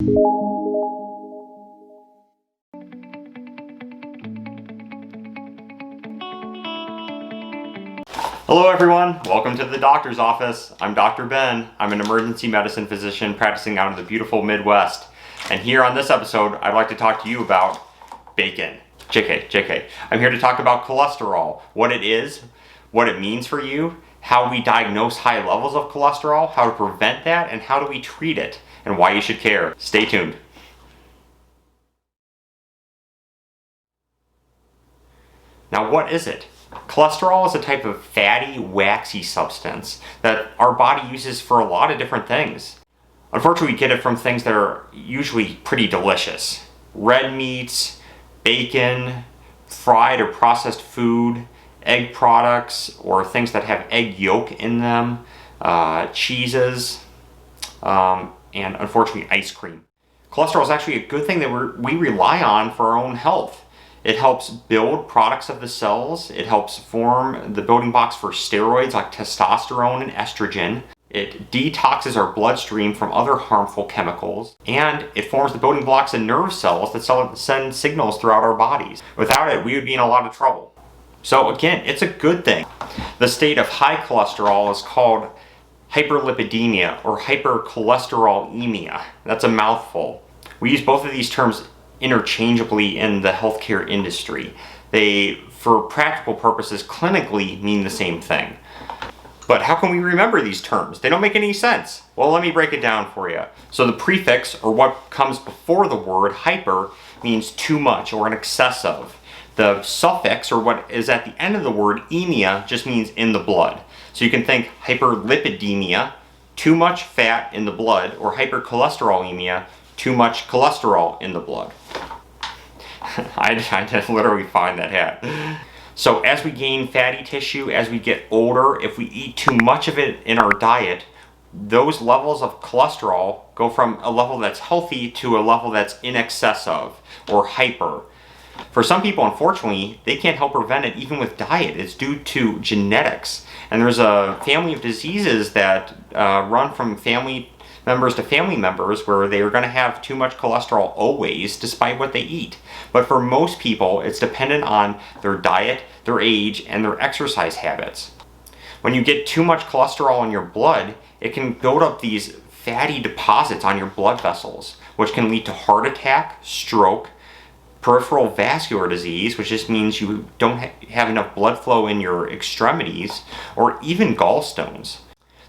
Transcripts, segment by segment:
Hello everyone, welcome to the doctor's office. I'm Dr. Ben. I'm an emergency medicine physician practicing out in the beautiful Midwest. And here on this episode, I'd like to talk to you about bacon. JK. I'm here to talk about cholesterol, what it is, what it means for you, how we diagnose high levels of cholesterol, how to prevent that, and how do we treat it, and why you should care. Stay tuned. Now, what is it? Cholesterol is a type of fatty, waxy substance that our body uses for a lot of different things. Unfortunately, we get it from things that are usually pretty delicious. Red meats, bacon, fried or processed food, egg products, or things that have egg yolk in them, cheeses, and unfortunately ice cream. Cholesterol is actually a good thing that we rely on for our own health. It helps build products of the cells. It helps form the building blocks for steroids like testosterone and estrogen. It detoxes our bloodstream from other harmful chemicals. And it forms the building blocks in nerve cells that send signals throughout our bodies. Without it, we would be in a lot of trouble. So again, it's a good thing. The state of high cholesterol is called hyperlipidemia or hypercholesterolemia. That's a mouthful. We use both of these terms interchangeably in the healthcare industry. They, for practical purposes, clinically mean the same thing. But how can we remember these terms? They don't make any sense. Well, let me break it down for you. So the prefix, or what comes before the word hyper, means too much or in excess of. The suffix, or what is at the end of the word emia, just means in the blood. So you can think hyperlipidemia, too much fat in the blood, or hypercholesterolemia, too much cholesterol in the blood. I did literally find that hat. So as we gain fatty tissue, as we get older, if we eat too much of it in our diet, those levels of cholesterol go from a level that's healthy to a level that's in excess of, or hyper. For some people, unfortunately, they can't help prevent it even with diet. It's due to genetics. And there's a family of diseases that run from family members to family members where they are going to have too much cholesterol always despite what they eat. But for most people, it's dependent on their diet, their age, and their exercise habits. When you get too much cholesterol in your blood, it can build up these fatty deposits on your blood vessels, which can lead to heart attack, stroke, peripheral vascular disease, which just means you don't have enough blood flow in your extremities, or even gallstones.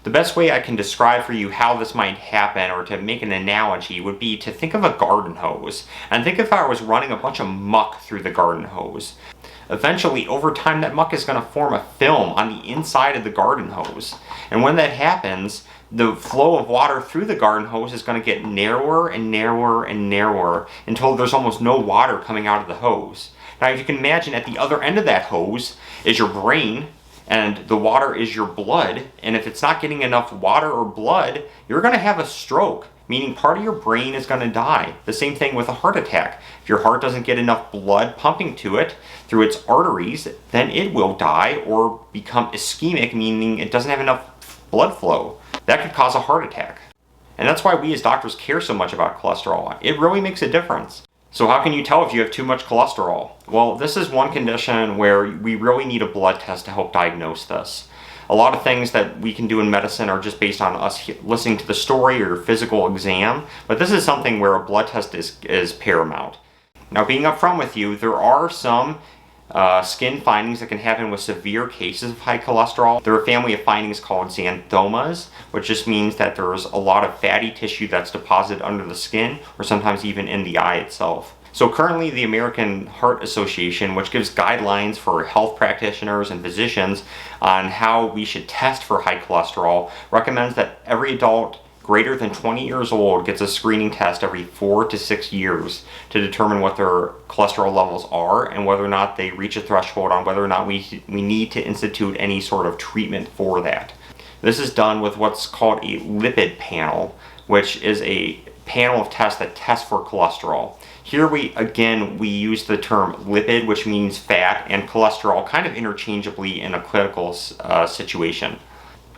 The best way I can describe for you how this might happen, or to make an analogy, would be to think of a garden hose. And think if I was running a bunch of muck through the garden hose. Eventually, over time, that muck is going to form a film on the inside of the garden hose. And when that happens, the flow of water through the garden hose is going to get narrower and narrower and narrower until there's almost no water coming out of the hose. Now, if you can imagine, at the other end of that hose is your brain, and the water is your blood, and if it's not getting enough water or blood, you're going to have a stroke, meaning part of your brain is going to die. The same thing with a heart attack. If your heart doesn't get enough blood pumping to it through its arteries, then it will die or become ischemic, meaning it doesn't have enough blood flow. That could cause a heart attack. And that's why we as doctors care so much about cholesterol. It really makes a difference. So how can you tell if you have too much cholesterol? Well, this is one condition where we really need a blood test to help diagnose this. A lot of things that we can do in medicine are just based on us listening to the story or physical exam, but this is something where a blood test is paramount. Now, being upfront with you, there are some skin findings that can happen with severe cases of high cholesterol. There are a family of findings called xanthomas, which just means that there's a lot of fatty tissue that's deposited under the skin, or sometimes even in the eye itself. So currently, the American Heart Association, which gives guidelines for health practitioners and physicians on how we should test for high cholesterol, recommends that every adult greater than 20 years old gets a screening test every 4 to 6 years to determine what their cholesterol levels are and whether or not they reach a threshold on whether or not we need to institute any sort of treatment for that. This is done with what's called a lipid panel, which is a panel of tests that test for cholesterol. Here we use the term lipid, which means fat, and cholesterol kind of interchangeably in a clinical situation.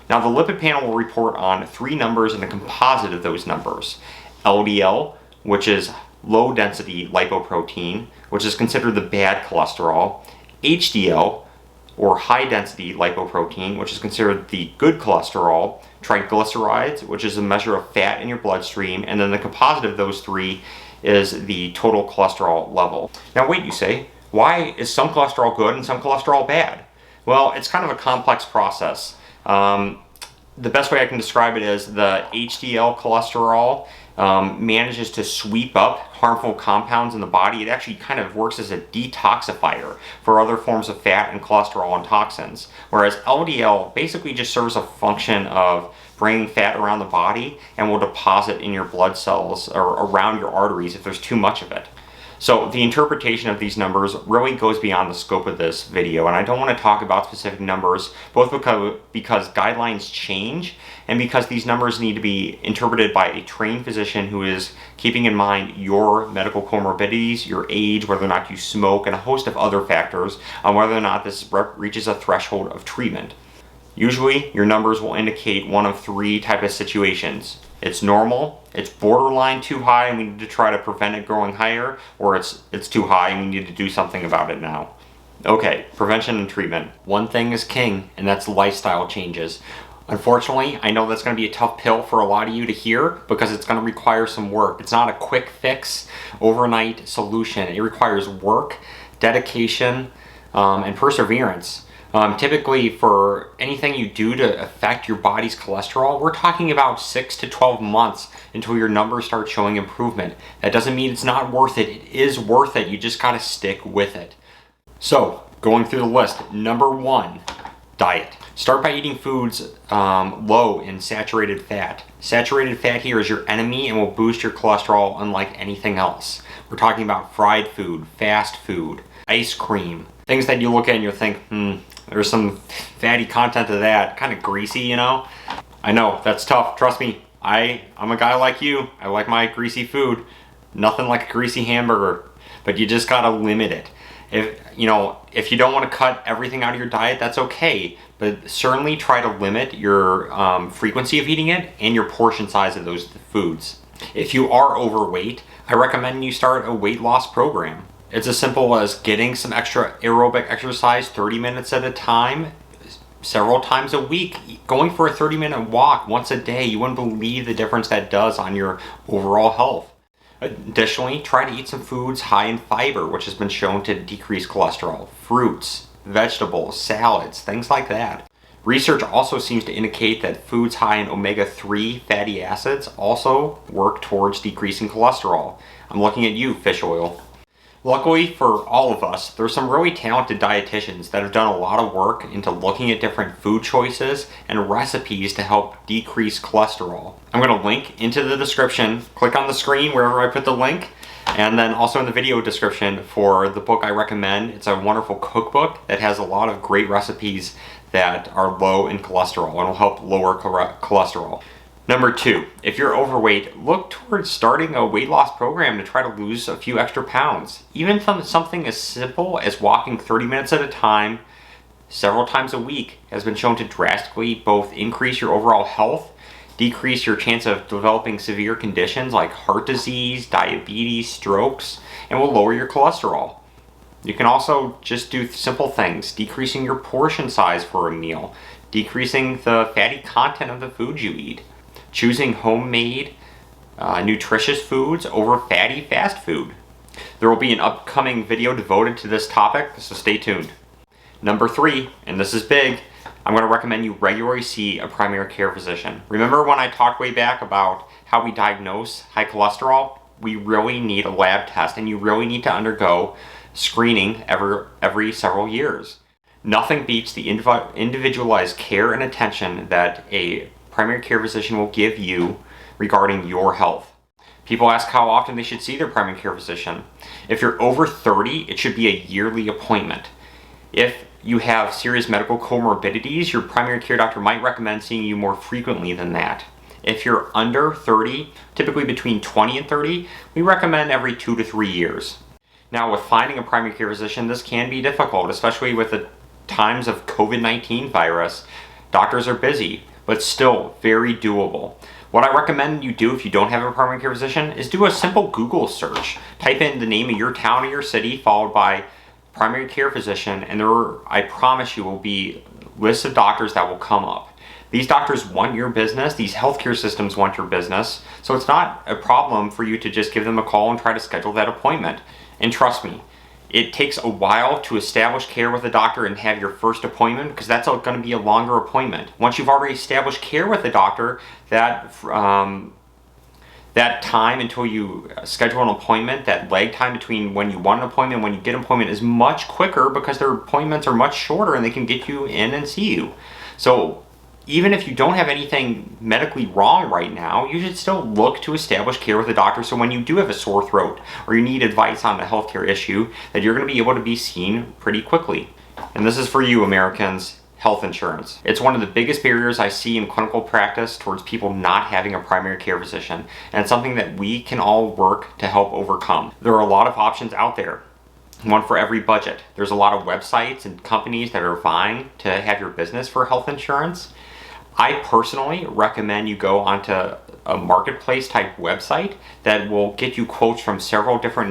Now, the lipid panel will report on 3 numbers and a composite of those numbers: LDL, which is low density lipoprotein, which is considered the bad cholesterol, HDL, or high density lipoprotein, which is considered the good cholesterol, triglycerides, which is a measure of fat in your bloodstream, and then the composite of those three is the total cholesterol level. Now wait, you say, why is some cholesterol good and some cholesterol bad? Well, it's kind of a complex process. The best way I can describe it is the HDL cholesterol manages to sweep up harmful compounds in the body. It actually kind of works as a detoxifier for other forms of fat and cholesterol and toxins. Whereas LDL basically just serves a function of bringing fat around the body and will deposit in your blood cells or around your arteries if there's too much of it. So the interpretation of these numbers really goes beyond the scope of this video, and I don't want to talk about specific numbers, both because guidelines change and because these numbers need to be interpreted by a trained physician who is keeping in mind your medical comorbidities, your age, whether or not you smoke, and a host of other factors on whether or not this reaches a threshold of treatment. Usually, your numbers will indicate one of three types of situations. It's normal, it's borderline too high and we need to try to prevent it growing higher, or it's too high and we need to do something about it now. Okay, prevention and treatment. One thing is king, and that's lifestyle changes. Unfortunately, I know that's going to be a tough pill for a lot of you to hear because it's going to require some work. It's not a quick fix, overnight solution. It requires work, dedication, and perseverance. Typically, for anything you do to affect your body's cholesterol, we're talking about 6 to 12 months until your numbers start showing improvement. That doesn't mean it's not worth it. It is worth it. You just got to stick with it. So, going through the list, number 1, diet. Start by eating foods low in saturated fat. Saturated fat here is your enemy and will boost your cholesterol unlike anything else. We're talking about fried food, fast food, ice cream, things that you look at and you think, there's some fatty content to that, kind of greasy, you know? I know, that's tough, trust me. I'm a guy like you. I like my greasy food. Nothing like a greasy hamburger, but you just gotta limit it. If you don't want to cut everything out of your diet, that's okay, but certainly try to limit your frequency of eating it and your portion size of those foods. If you are overweight, I recommend you start a weight loss program. It's as simple as getting some extra aerobic exercise 30 minutes at a time, several times a week. Going for a 30-minute walk once a day, you wouldn't believe the difference that does on your overall health. Additionally, try to eat some foods high in fiber, which has been shown to decrease cholesterol. Fruits, vegetables, salads, things like that. Research also seems to indicate that foods high in omega-3 fatty acids also work towards decreasing cholesterol. I'm looking at you, fish oil. Luckily for all of us, there's some really talented dietitians that have done a lot of work into looking at different food choices and recipes to help decrease cholesterol. I'm going to link into the description. Click on the screen wherever I put the link, and then also in the video description for the book I recommend. It's a wonderful cookbook that has a lot of great recipes that are low in cholesterol and will help lower cholesterol. Number 2, if you're overweight, look towards starting a weight loss program to try to lose a few extra pounds. Even something as simple as walking 30 minutes at a time, several times a week, has been shown to drastically both increase your overall health, decrease your chance of developing severe conditions like heart disease, diabetes, strokes, and will lower your cholesterol. You can also just do simple things, decreasing your portion size for a meal, decreasing the fatty content of the food you eat, choosing homemade, nutritious foods over fatty fast food. There will be an upcoming video devoted to this topic, so stay tuned. Number 3, and this is big, I'm going to recommend you regularly see a primary care physician. Remember when I talked way back about how we diagnose high cholesterol? We really need a lab test, and you really need to undergo screening every several years. Nothing beats the individualized care and attention that a primary care physician will give you regarding your health. People ask how often they should see their primary care physician. If you're over 30, it should be a yearly appointment. If you have serious medical comorbidities, your primary care doctor might recommend seeing you more frequently than that. If you're under 30, typically between 20 and 30, we recommend every 2 to 3 years. Now, with finding a primary care physician, this can be difficult, especially with the times of COVID-19 virus. Doctors are busy, but still very doable. What I recommend you do if you don't have a primary care physician is do a simple Google search. Type in the name of your town or your city followed by primary care physician, and I promise you, will be lists of doctors that will come up. These doctors want your business. These healthcare systems want your business. So it's not a problem for you to just give them a call and try to schedule that appointment. And trust me, it takes a while to establish care with a doctor and have your first appointment, because that's going to be a longer appointment. Once you've already established care with a doctor, that time until you schedule an appointment, that lag time between when you want an appointment and when you get an appointment, is much quicker because their appointments are much shorter and they can get you in and see you. So even if you don't have anything medically wrong right now, you should still look to establish care with a doctor, so when you do have a sore throat or you need advice on a healthcare issue, that you're going to be able to be seen pretty quickly. And this is for you, Americans: health insurance. It's one of the biggest barriers I see in clinical practice towards people not having a primary care physician, and it's something that we can all work to help overcome. There are a lot of options out there, one for every budget. There's a lot of websites and companies that are vying to have your business for health insurance. I personally recommend you go onto a marketplace type website that will get you quotes from several different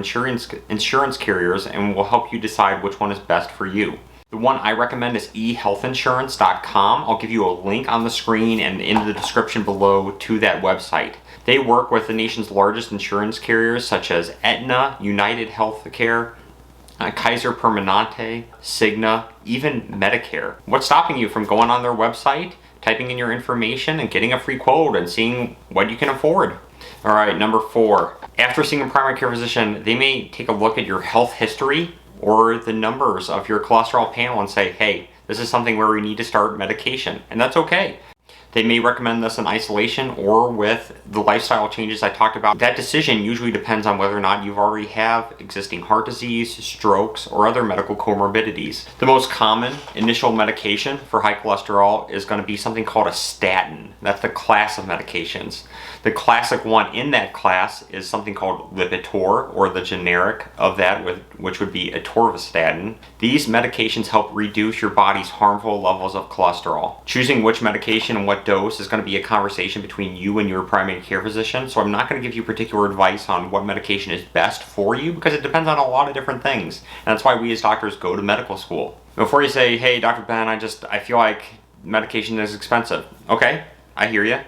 insurance carriers and will help you decide which one is best for you. The one I recommend is eHealthInsurance.com. I'll give you a link on the screen and in the description below to that website. They work with the nation's largest insurance carriers such as Aetna, United Healthcare, Kaiser Permanente, Cigna, even Medicare. What's stopping you from going on their website, typing in your information, and getting a free quote and seeing what you can afford? All right, number 4. After seeing a primary care physician, they may take a look at your health history or the numbers of your cholesterol panel and say, hey, this is something where we need to start medication, and that's okay. They may recommend this in isolation or with the lifestyle changes I talked about. That decision usually depends on whether or not you already have existing heart disease, strokes, or other medical comorbidities. The most common initial medication for high cholesterol is going to be something called a statin. That's the class of medications. The classic one in that class is something called Lipitor, or the generic of that, which would be atorvastatin. These medications help reduce your body's harmful levels of cholesterol. Choosing which medication and what dose is going to be a conversation between you and your primary care physician, so I'm not going to give you particular advice on what medication is best for you, because it depends on a lot of different things, and that's why we as doctors go to medical school. Before you say, hey, Dr. Ben, I feel like medication is expensive. Okay, I hear you.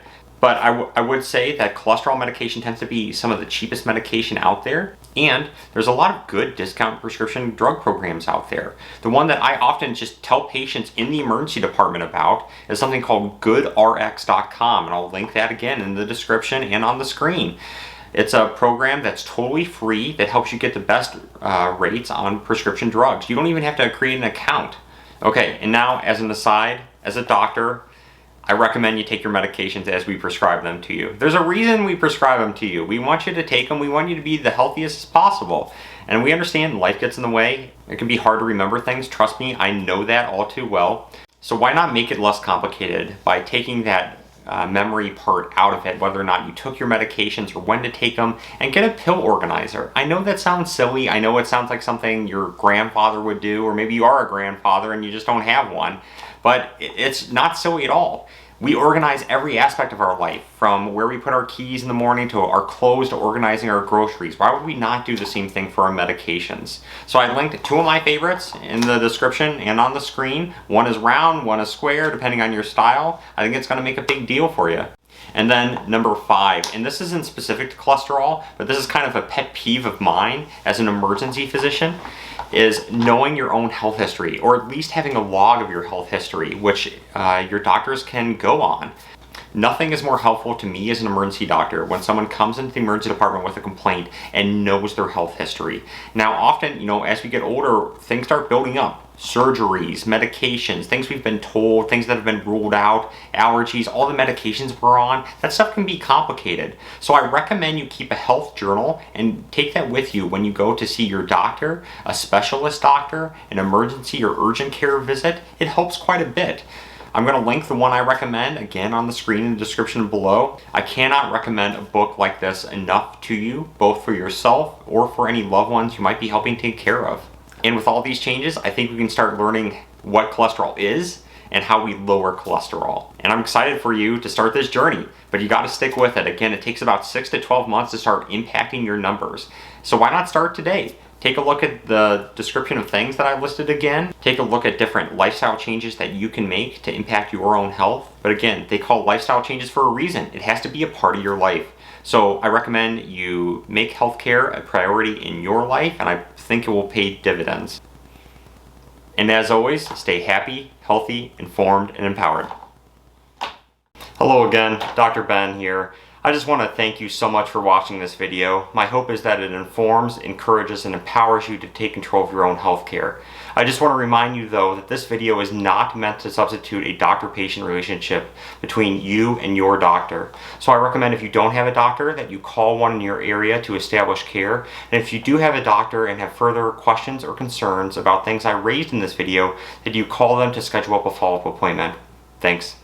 But I would say that cholesterol medication tends to be some of the cheapest medication out there, and there's a lot of good discount prescription drug programs out there. The one that I often just tell patients in the emergency department about is something called GoodRx.com, and I'll link that again in the description and on the screen. It's a program that's totally free that helps you get the best rates on prescription drugs. You don't even have to create an account. Okay, and now as an aside, as a doctor, I recommend you take your medications as we prescribe them to you. There's a reason we prescribe them to you. We want you to take them. We want you to be the healthiest as possible. And we understand life gets in the way. It can be hard to remember things. Trust me, I know that all too well. So why not make it less complicated by taking that memory part out of it, whether or not you took your medications or when to take them, and get a pill organizer. I know that sounds silly. I know it sounds like something your grandfather would do, or maybe you are a grandfather and you just don't have one. But it's not silly at all. We organize every aspect of our life, from where we put our keys in the morning to our clothes to organizing our groceries. Why would we not do the same thing for our medications? So I linked 2 of my favorites in the description and on the screen. One is round, one is square, depending on your style. I think it's going to make a big deal for you. And then number 5, and this isn't specific to cholesterol, but this is kind of a pet peeve of mine as an emergency physician, is knowing your own health history, or at least having a log of your health history, which your doctors can go on. Nothing is more helpful to me as an emergency doctor when someone comes into the emergency department with a complaint and knows their health history. Now, often, as we get older, things start building up. Surgeries, medications, things we've been told, things that have been ruled out, allergies, all the medications we're on, that stuff can be complicated. So I recommend you keep a health journal and take that with you when you go to see your doctor, a specialist doctor, an emergency or urgent care visit. It helps quite a bit. I'm going to link the one I recommend again on the screen in the description below. I cannot recommend a book like this enough to you, both for yourself or for any loved ones you might be helping take care of. And with all these changes, I think we can start learning what cholesterol is and how we lower cholesterol. And I'm excited for you to start this journey, but you got to stick with it. Again, it takes about 6 to 12 months to start impacting your numbers. So why not start today? Take a look at the description of things that I listed again. Take a look at different lifestyle changes that you can make to impact your own health. But again, they call lifestyle changes for a reason. It has to be a part of your life. So I recommend you make healthcare a priority in your life, and I think it will pay dividends. And as always, stay happy, healthy, informed, and empowered. Hello again, Dr. Ben here. I just want to thank you so much for watching this video. My hope is that it informs, encourages, and empowers you to take control of your own healthcare. I just want to remind you though that this video is not meant to substitute a doctor-patient relationship between you and your doctor. So I recommend if you don't have a doctor that you call one in your area to establish care. And if you do have a doctor and have further questions or concerns about things I raised in this video, that you call them to schedule up a follow-up appointment. Thanks.